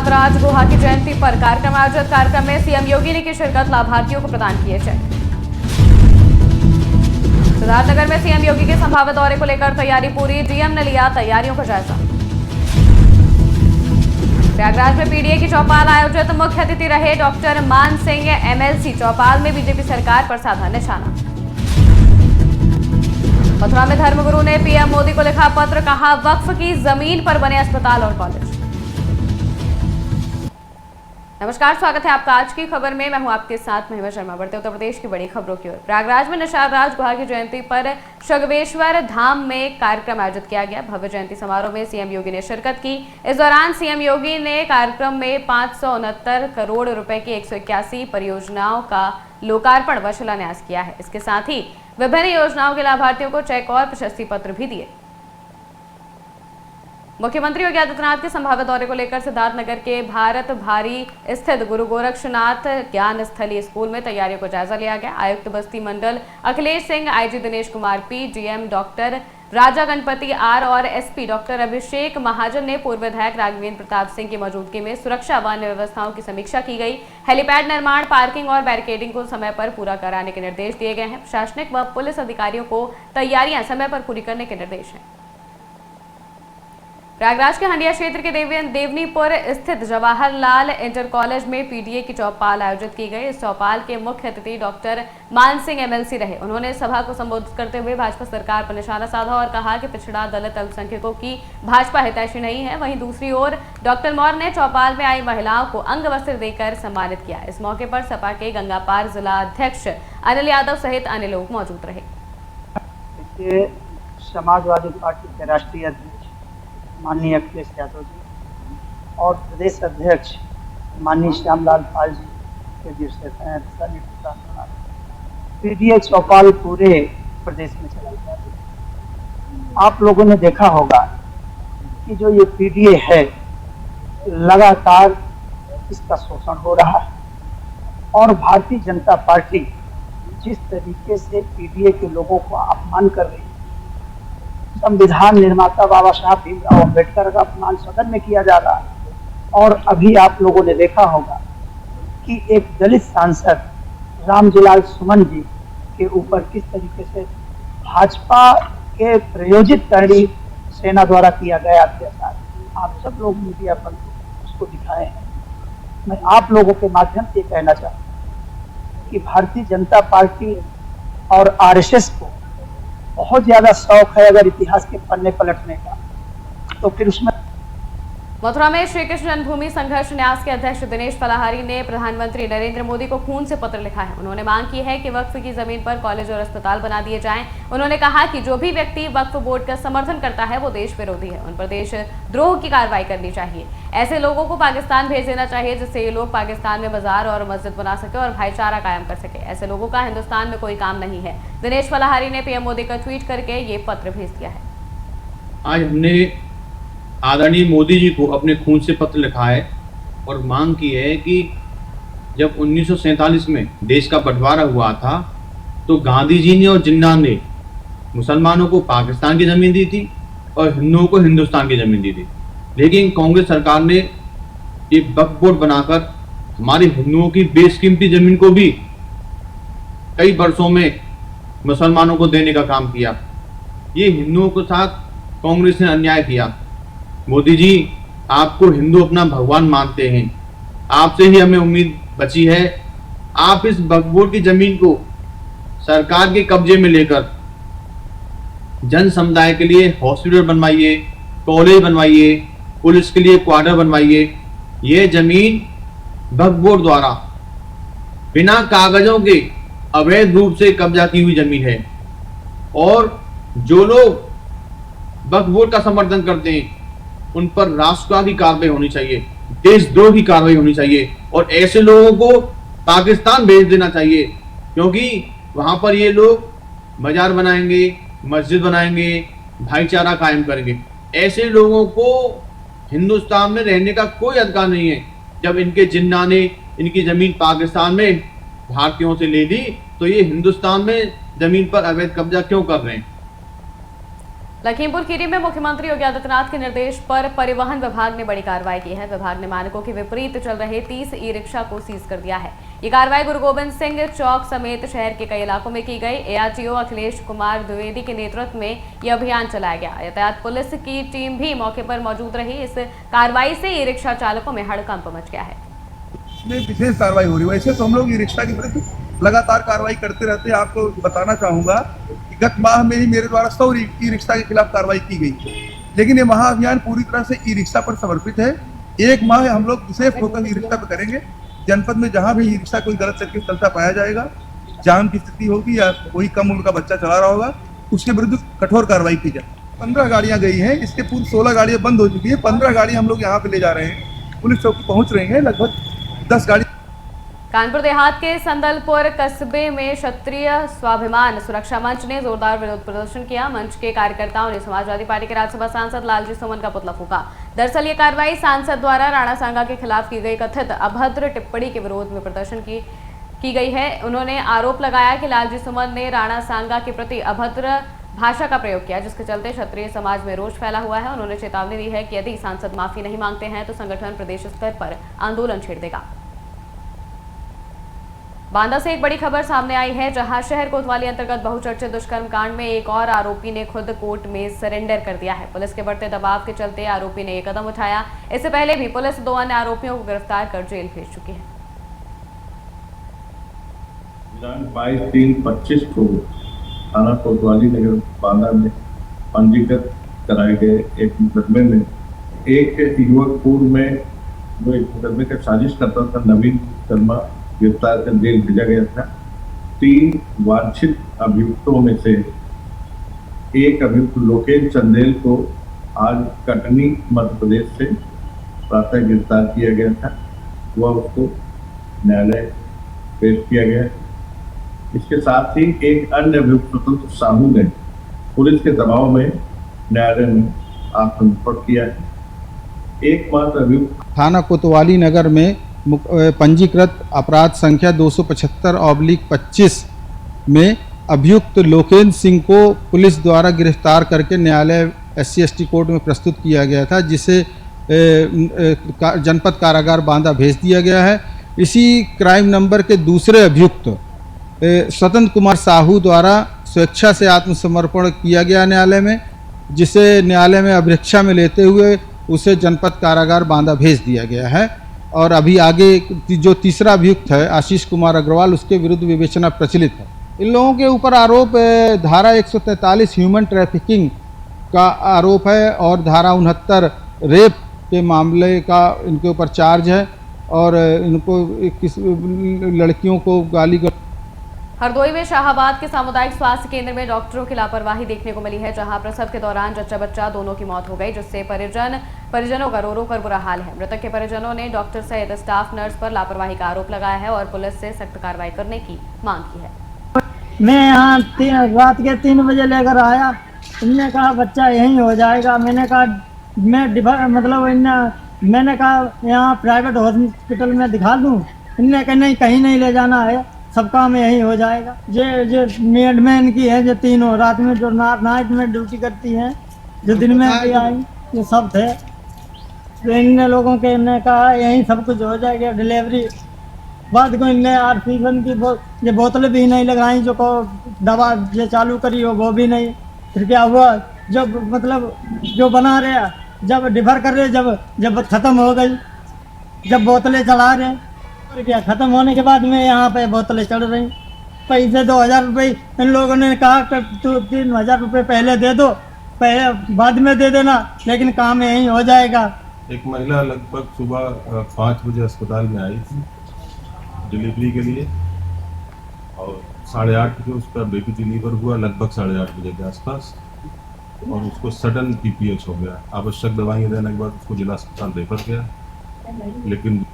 राज गुहा की जयंती पर कार्यक्रम आयोजित। कार्यक्रम में सीएम योगी ने की शिरकत, लाभार्थियों को प्रदान किए चेक। सिद्धार्थनगर में सीएम योगी के संभावित दौरे को लेकर तैयारी पूरी, डीएम ने लिया तैयारियों का जायजा। प्रयागराज में पीडीए की चौपाल आयोजित, मुख्य अतिथि रहे डॉक्टर मान सिंह एमएलसी। चौपाल में बीजेपी सरकार पर साधा निशाना। मथुरा में धर्मगुरु ने पीएम मोदी को लिखा पत्र, कहा वक्फ की जमीन पर बने अस्पताल और कॉलेज। नमस्कार, स्वागत है आपका आज की खबर में। मैं हूं आपके साथ महिमा शर्मा। बढ़ते उत्तर प्रदेश की बड़ी खबरों की ओर। प्रयागराज में निषाद राज गुहा की जयंती पर शगवेश्वर धाम में कार्यक्रम आयोजित किया गया। भव्य जयंती समारोह में सीएम योगी ने शिरकत की। इस दौरान सीएम योगी ने कार्यक्रम में 569 करोड़ रुपए की 181 परियोजनाओं का लोकार्पण व शिलान्यास किया है। इसके साथ ही विभिन्न योजनाओं के लाभार्थियों को चेक और प्रशस्ति पत्र भी दिए। मुख्यमंत्री योगी आदित्यनाथ के संभावित दौरे को लेकर सिद्धार्थनगर के भारत भारी स्थित गुरु गोरक्षनाथ ज्ञान स्थली स्कूल में तैयारियों को जायजा लिया गया। आयुक्त बस्ती मंडल Akhilesh Singh, IG Dinesh Kumar P, DM doctor Raja Ganapathi R और एसपी डॉक्टर अभिषेक महाजन ने पूर्व विधायक राघवेंद्र प्रताप सिंह की मौजूदगी में सुरक्षा व अन्य व्यवस्थाओं की समीक्षा की गई। हेलीपैड निर्माण, पार्किंग और बैरिकेडिंग को समय पर पूरा कराने के निर्देश दिए गए हैं। प्रशासनिक व पुलिस अधिकारियों को तैयारियां समय पर पूरी करने के निर्देश हैं। प्रयागराज के हंडिया क्षेत्र के देवनीपुर स्थित जवाहरलाल इंटर कॉलेज में पीडीए की चौपाल आयोजित की गई। इस चौपाल के मुख्य अतिथि डॉक्टर मान सिंह एमएलसी रहे। उन्होंने सभा को संबोधित करते हुए भाजपा सरकार पर निशाना साधा और कहा कि पिछड़ा दलित अल्पसंख्यकों की भाजपा हितैषी नहीं है। वहीं दूसरी ओर डॉक्टर मौर्य ने चौपाल में आई महिलाओं को अंग वस्त्र देकर सम्मानित किया। इस मौके पर सपा के गंगापार जिला अध्यक्ष अनिल यादव सहित अन्य लोग मौजूद रहे। समाजवादी पार्टी के राष्ट्रीय अध्यक्ष माननीय अखिलेश यादव जी और प्रदेश अध्यक्ष माननीय श्यामलाल पाल जी के दिशा निर्देश पीडीए चौपाल पूरे प्रदेश में चला गया। आप लोगों ने देखा होगा कि जो ये पीडीए है लगातार इसका शोषण हो रहा है और भारतीय जनता पार्टी जिस तरीके से पीडीए के लोगों को अपमान कर रही है, संविधान निर्माता बाबा साहब भीमराव अम्बेडकर का अपमान सदन में किया जा रहा है। और अभी आप लोगों ने देखा होगा कि एक दलित सांसद रामजीलाल सुमन जी के ऊपर किस तरीके से भाजपा के प्रायोजित करणी सेना द्वारा किया गया अत्याचार, आप सब लोग मीडिया पर उसको दिखाए हैं। मैं आप लोगों के माध्यम से कहना चाहता हूँ कि भारतीय जनता पार्टी और आरएसएस को बहुत ज्यादा शौक है अगर इतिहास के पन्ने पलटने का, तो फिर उसमें। मथुरा में श्री कृष्ण जन्मभूमि संघर्ष न्यास के अध्यक्ष दिनेश पलाहारी ने प्रधानमंत्री नरेंद्र मोदी को खून से पत्र लिखा है। उन्होंने मांग की है कि वक्फ की जमीन पर कॉलेज और अस्पताल बना दिए जाएं। उन्होंने कहा कि जो भी व्यक्ति वक्फ बोर्ड का समर्थन करता है वो देश विरोधी है। उन पर देशद्रोह की कार्रवाई करनी चाहिए। ऐसे लोगों को पाकिस्तान भेज देना चाहिए जिससे ये लोग पाकिस्तान में बाजार और मस्जिद बना सके और भाईचारा कायम कर सके। ऐसे लोगों का हिंदुस्तान में कोई काम नहीं है। दिनेश पलाहारी ने पीएम मोदी का ट्वीट करके ये पत्र भेज दिया है। आज हमने आदरणीय मोदी जी को अपने खून से पत्र लिखा है और मांग की है कि जब 1947 में देश का बंटवारा हुआ था तो गांधी जी ने और जिन्ना ने मुसलमानों को पाकिस्तान की ज़मीन दी थी और हिंदुओं को हिंदुस्तान की ज़मीन दी थी। लेकिन कांग्रेस सरकार ने एक वक्फ बोर्ड बनाकर हमारे हिंदुओं की बेशकीमती ज़मीन को भी कई वर्षों में मुसलमानों को देने का काम किया। ये हिंदुओं के साथ कांग्रेस ने अन्याय किया। मोदी जी, आपको हिंदू अपना भगवान मानते हैं, आपसे ही हमें उम्मीद बची है। आप इस वक्फ बोर्ड की जमीन को सरकार के कब्जे में लेकर जन समुदाय के लिए हॉस्पिटल बनवाइए, कॉलेज बनवाइए, पुलिस के लिए क्वार्टर बनवाइए। ये जमीन वक्फ बोर्ड द्वारा बिना कागजों के अवैध रूप से कब्जा की हुई जमीन है और जो लोग वक्फ बोर्ड का समर्थन करते हैं उन पर राष्ट्रद्रोह की कार्रवाई होनी चाहिए, देशद्रोह की कार्रवाई होनी चाहिए और ऐसे लोगों को पाकिस्तान भेज देना चाहिए, क्योंकि वहां पर ये लोग बाजार बनाएंगे, मस्जिद बनाएंगे, भाईचारा कायम करेंगे। ऐसे लोगों को हिंदुस्तान में रहने का कोई अधिकार नहीं है। जब इनके जिन्ना ने इनकी जमीन पाकिस्तान में भारतीयों से ले ली तो ये हिंदुस्तान में जमीन पर अवैध कब्जा क्यों कर रहे हैं? लखीमपुर खीरी में मुख्यमंत्री योगी आदित्यनाथ के निर्देश पर परिवहन विभाग ने बड़ी कार्रवाई की है। विभाग ने मानकों के विपरीत चल रहे 30 ई रिक्शा को सीज कर दिया है। ये कार्रवाई गुरु गोबिंद सिंह चौक समेत शहर के कई इलाकों में की गई। एआरटीओ अखिलेश कुमार द्विवेदी के नेतृत्व में यह अभियान चलाया गया। यातायात पुलिस की टीम भी मौके पर मौजूद रही। इस कार्रवाई से ई रिक्शा चालकों में हड़कंप मच गया है। इसमें विशेष कार्रवाई हो रही है। वैसे तो हम लोग ई रिक्शा के प्रति लगातार कार्रवाई करते रहते हैं। आपको बताना चाहूंगा कि गत माह में ही मेरे द्वारा 100 ई रिक्शा के खिलाफ कार्रवाई की गई, लेकिन ये महाअभियान पूरी तरह से ई रिक्शा पर समर्पित है। एक माह हम लोग विशेष फोकस ई रिक्शा पर करेंगे। जनपद में जहां भी ई रिक्शा कोई गलत तरीके से चलता पाया जाएगा, जाम की स्थिति होगी या कोई कम उम्र का बच्चा चला रहा होगा, उसके विरुद्ध कठोर कार्रवाई की जाए। 15 गाड़ियां गई हैं, इसके पूर्व 16 गाड़ियां बंद हो चुकी है। 15 गाड़ी हम लोग यहाँ पे ले जा रहे हैं। पुलिस चौकी पहुंच रही है। लगभग 10 गाड़ी। कानपुर देहात के संदलपुर कस्बे में क्षत्रिय स्वाभिमान सुरक्षा मंच ने जोरदार विरोध प्रदर्शन किया। मंच के कार्यकर्ताओं ने समाजवादी पार्टी के राज्यसभा सांसद लालजी सुमन का पुतला फूंका। दरअसल ये कार्रवाई सांसद द्वारा राणा सांगा के खिलाफ की गई कथित अभद्र टिप्पणी के विरोध में प्रदर्शन की गई है। उन्होंने आरोप लगाया कि लालजी सुमन ने राणा सांगा के प्रति अभद्र भाषा का प्रयोग किया, जिसके चलते क्षत्रिय समाज में रोष फैला हुआ है। उन्होंने चेतावनी दी है कि यदि सांसद माफी नहीं मांगते हैं तो संगठन प्रदेश स्तर पर आंदोलन छेड़ देगा। बांदा से एक बड़ी खबर सामने आई है, जहां शहर कोतवाली अंतर्गत बहुचर्चित दुष्कर्म कांड में एक और आरोपी ने खुद कोर्ट में सरेंडर कर दिया है। पुलिस के बढ़ते दबाव के चलते आरोपी ने ये कदम उठाया। इससे पहले भी पुलिस 2 अन्य आरोपियों को गिरफ्तार कर जेल भेज चुकी है। 22/3/25 को थाना कोतवाली नगर बांदा में पंजीकृत कराए गए एक मुकदमे में एक युवक पूर्व में जो एक मुकदमे का साजिश करता था, नवीन शर्मा, गिरफ्तार कर जेल भेजा गया था। 3 वांछित अभियुक्तों में से एक अभियुक्त लोकेश चंदेल को आज कटनी मध्य प्रदेश से प्रातः गिरफ्तार किया गया था। वह उसको न्यायालय पेश किया गया। इसके साथ ही एक अन्य अभियुक्त स्वतंत्र साहू ने पुलिस के दबाव में न्यायालय में आत्मसमर्पण किया है। एकमात्र अभियुक्त थाना कोतवाली नगर में पंजीकृत अपराध संख्या 275/25 में अभियुक्त लोकेश सिंह को पुलिस द्वारा गिरफ्तार करके न्यायालय SC/ST कोर्ट में प्रस्तुत किया गया था, जिसे जनपद कारागार बांदा भेज दिया गया है। इसी क्राइम नंबर के दूसरे अभियुक्त स्वतंत्र कुमार साहू द्वारा स्वेच्छा से आत्मसमर्पण किया गया न्यायालय में, जिसे न्यायालय में अभिरक्षा में लेते हुए उसे जनपद कारागार बांदा भेज दिया गया है। और अभी आगे जो तीसरा अभियुक्त है आशीष कुमार अग्रवाल, उसके विरुद्ध विवेचना प्रचलित है। इन लोगों के ऊपर आरोप धारा 143 ह्यूमन ट्रैफिकिंग का आरोप है और धारा 69 रेप के मामले का इनके ऊपर चार्ज है और इनको किस लड़कियों को गाली। हरदोई में शाहाबाद के सामुदायिक स्वास्थ्य केंद्र में डॉक्टरों की लापरवाही देखने को मिली है, जहां प्रसव के दौरान जच्चा बच्चा दोनों की मौत हो गई, जिससे परिजनों का रो रो कर बुरा हाल है। मृतक के परिजनों ने डॉक्टर सहित स्टाफ नर्स पर लापरवाही का आरोप लगाया है और पुलिस से सख्त कार्रवाई करने की मांग की है। मैं यहाँ रात के 3 बजे लेकर आया। इनने कहा बच्चा यहीं हो जाएगा। मैंने कहा मैंने कहा यहाँ प्राइवेट हॉस्पिटल में दिखा दूँ। इनने कहा नहीं, कहीं नहीं ले जाना है, सब काम यहीं हो जाएगा। जो मेडमैन की है, जो तीनों रात में जो नाइट में ड्यूटी करती हैं, जो दिन में भी आई, ये सब थे। तो इन लोगों के इन्हें कहा यहीं सब कुछ हो जाएगा। डिलीवरी बाद को इनने RP1 की ये बोतलें भी नहीं लगाई, जो को दवा जो चालू करी हो वो भी नहीं। फिर क्या हुआ, जब जो बना रहे, जब डिफर कर रहे, जब ख़त्म हो गई, जब बोतलें चला रहे, और क्या ख़त्म होने के बाद में यहाँ पे बोतलें चढ़ रही। पैसे 2000 रुपये इन लोगों ने कहा कि तू 3000 रुपये पहले दे दो, पहले बाद में दे देना, लेकिन काम यहीं हो जाएगा। एक महिला लगभग सुबह 5 बजे अस्पताल में आई थी डिलीवरी के लिए और 8:30 बजे उसका बेबी डिलीवर हुआ, लगभग 8:30 बजे के आसपास, और उसको सडन PPH हो गया। आवश्यक दवाइयाँ देने के बाद उसको जिला अस्पताल रेफर किया, लेकिन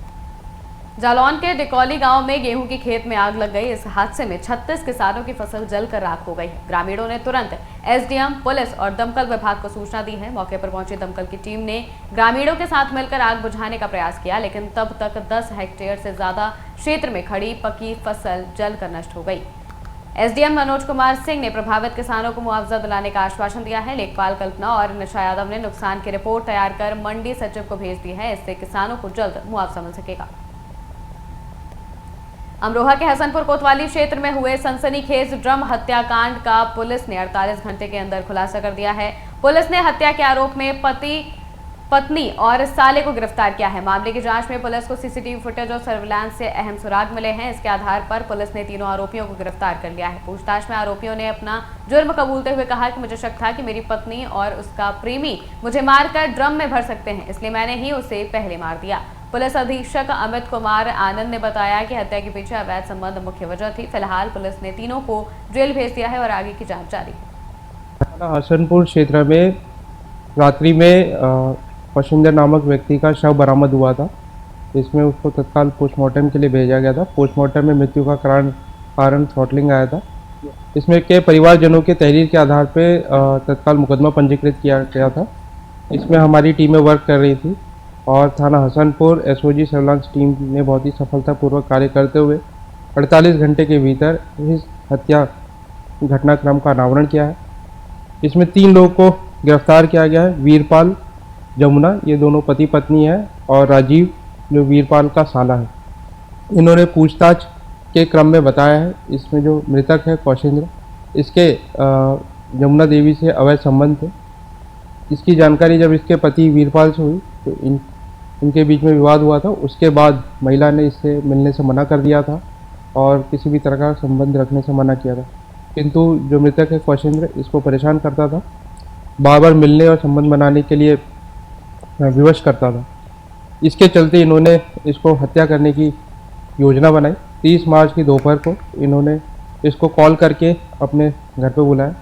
जालौन के डिकौली गांव में गेहूं की खेत में आग लग गई। इस हादसे में 36 किसानों की फसल जलकर राख हो गई है। ग्रामीणों ने तुरंत SDM, पुलिस और दमकल विभाग को सूचना दी है। मौके पर पहुंची दमकल की टीम ने ग्रामीणों के साथ मिलकर आग बुझाने का प्रयास किया, लेकिन तब तक 10 हेक्टेयर से ज्यादा क्षेत्र में खड़ी पकी फसल जलकर नष्ट हो गई। एसडीएम मनोज कुमार सिंह ने प्रभावित किसानों को मुआवजा दिलाने का आश्वासन दिया है। लेखपाल कल्पना और निशा यादव ने नुकसान की रिपोर्ट तैयार कर मंडी सचिव को भेज दी है। इससे किसानों को जल्द मुआवजा मिल सकेगा। अमरोहा के हसनपुर कोतवाली क्षेत्र में हुए सनसनीखेज ड्रम हत्याकांड का पुलिस ने 48 घंटे के अंदर खुलासा कर दिया है। पुलिस ने हत्या के आरोप में पति, पत्नी और साले को गिरफ्तार किया है। मामले की जांच में पुलिस को सीसीटीवी फुटेज और सर्विलांस से अहम सुराग मिले हैं। इसके आधार पर पुलिस ने तीनों आरोपियों को गिरफ्तार कर लिया है। पूछताछ में आरोपियों ने अपना जुर्म कबूलते हुए कहा कि मुझे शक था कि मेरी पत्नी और उसका प्रेमी मुझे मारकर ड्रम में भर सकते हैं, इसलिए मैंने ही उसे पहले मार दिया। पुलिस अधीक्षक अमित कुमार आनंद ने बताया कि हत्या के पीछे अवैध संबंध मुख्य वजह थी। फिलहाल पुलिस ने तीनों को जेल भेज दिया है और आगे की जांच जारी है। हसनपुर क्षेत्र में रात्रि में पशुंदर नामक व्यक्ति का शव बरामद हुआ था। इसमें उसको तत्काल पोस्टमार्टम के लिए भेजा गया था। पोस्टमार्टम में मृत्यु का कारण थ्रॉटलिंग आया था। इसमें के परिवारजनों के तहरीर के आधार पर तत्काल मुकदमा पंजीकृत किया गया था। इसमें हमारी टीमें वर्क कर रही थी और थाना हसनपुर एसओजी सर्विलांस टीम ने बहुत ही सफलतापूर्वक कार्य करते हुए 48 घंटे के भीतर इस हत्या घटनाक्रम का अनावरण किया है। इसमें 3 लोगों को गिरफ्तार किया गया है। वीरपाल, जमुना, ये दोनों पति पत्नी है, और राजीव जो वीरपाल का साला है। इन्होंने पूछताछ के क्रम में बताया है इसमें जो मृतक है कौशेंद्र, इसके जमुना देवी से अवैध संबंध थे। इसकी जानकारी जब इसके पति वीरपाल से हुई तो इनके बीच में विवाद हुआ था। उसके बाद महिला ने इससे मिलने से मना कर दिया था और किसी भी तरह का संबंध रखने से मना किया था। किंतु जो मृतक है कौशेंद्र इसको परेशान करता था, बार बार मिलने और संबंध बनाने के लिए विवश करता था। इसके चलते इन्होंने इसको हत्या करने की योजना बनाई। 30 मार्च की दोपहर को इन्होंने इसको कॉल करके अपने घर पे बुलाया,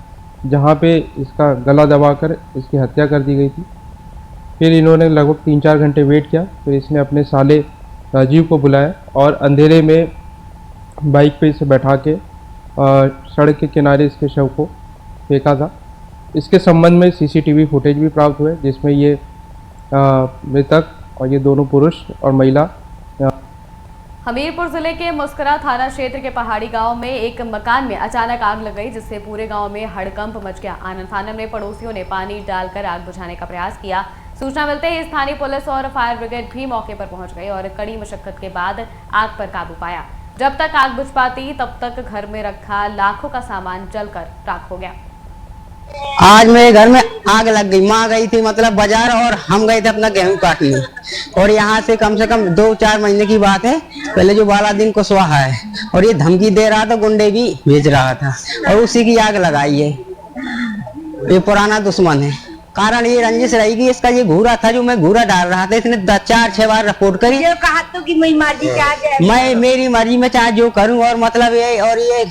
जहाँ पे इसका गला दबाकर इसकी हत्या कर दी गई थी। फिर इन्होंने लगभग 3-4 घंटे वेट किया। फिर इसने अपने साले राजीव को बुलाया और अंधेरे में बाइक पे इसे बैठा के सड़क के किनारे इसके शव को फेंका था। इसके संबंध में सीसीटीवी फुटेज भी प्राप्त हुए, जिसमें ये मृतक और ये दोनों पुरुष और महिला। हमीरपुर जिले के मुस्करा थाना क्षेत्र के पहाड़ी गांव में एक मकान में अचानक आग लग गई, जिससे पूरे गांव में हड़कंप मच गया। आनंद फानन में पड़ोसियों ने पानी डालकर आग बुझाने का प्रयास किया। सूचना मिलते ही स्थानीय पुलिस और फायर ब्रिगेड भी मौके पर पहुंच गई और कड़ी मशक्कत के बाद आग पर काबू पाया। जब तक आग बुझ पाती तब तक घर में रखा लाखों का सामान जलकर राख हो गया। आज मेरे घर में आग लग गई। माँ गई थी मतलब बाजार और हम गए थे अपना गेहूं काटने, और यहाँ से कम 2-4 महीने की बात है, पहले जो 12 दिन को सुहा है, और ये धमकी दे रहा था, गुंडे भी भेज रहा था और उसी की आग लगाई है। ये पुराना दुश्मन है। कारण ये रंजिश रहेगी, इसका ये घूरा था जो मैं घूरा डाल रहा था, इसने 4-6 बार रिपोर्ट करी। कहा तो कि मेरी मर्जी में चाहे जो करूं, और मतलब ये और ये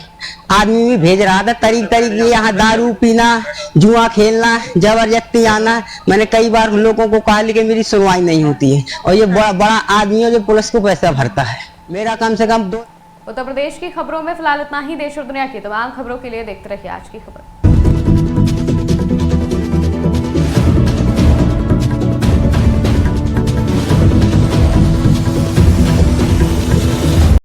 आदमी भी भेज रहा था तरीके यहाँ दारू पीना, जुआ खेलना, जबरदस्ती आना। मैंने कई बार लोगों को कहा लेकिन मेरी सुनवाई नहीं होती है, और ये बड़ा आदमी है जो पुलिस को पैसा भरता है। मेरा कम से कम 2। उत्तर प्रदेश की खबरों में फिलहाल इतना ही। देश और दुनिया की तमाम खबरों के लिए देखते रहिए आज की खबर।